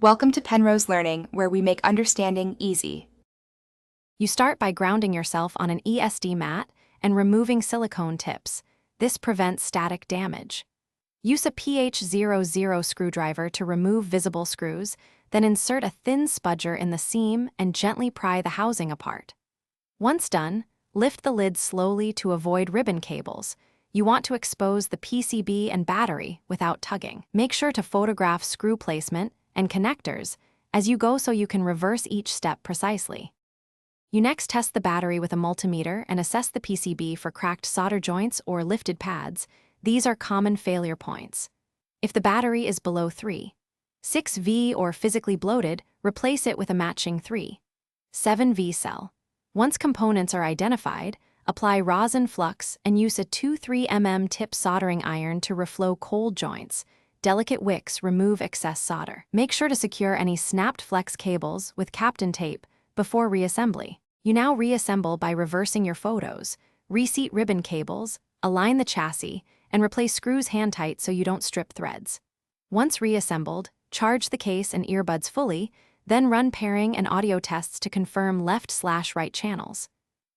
Welcome to Penrose Learning, where we make understanding easy. You start by grounding yourself on an ESD mat and removing silicone tips. This prevents static damage. Use a PH00 screwdriver to remove visible screws, then insert a thin spudger in the seam and gently pry the housing apart. Once done, lift the lid slowly to avoid ribbon cables. You want to expose the PCB and battery without tugging. Make sure to photograph screw placement and connectors as you go so you can reverse each step precisely. You next test the battery with a multimeter and assess the PCB for cracked solder joints or lifted pads. These are common failure points. If the battery is below 3.6V or physically bloated, replace it with a matching 3.7V cell. Once components are identified, apply rosin flux and use a 2-3 mm tip soldering iron to reflow cold joints. Delicate wicks remove excess solder. Make sure to secure any snapped flex cables with Kapton tape before reassembly. You now reassemble by reversing your photos, reseat ribbon cables, align the chassis, and replace screws hand tight so you don't strip threads. Once reassembled, charge the case and earbuds fully, then run pairing and audio tests to confirm left/right channels.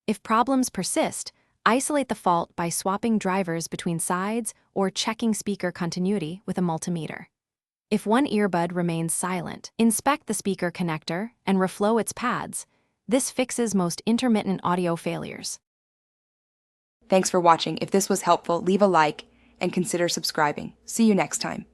If problems persist, isolate the fault by swapping drivers between sides or checking speaker continuity with a multimeter. If one earbud remains silent, inspect the speaker connector and reflow its pads. This fixes most intermittent audio failures. Thanks for watching. If this was helpful, leave a like and consider subscribing. See you next time.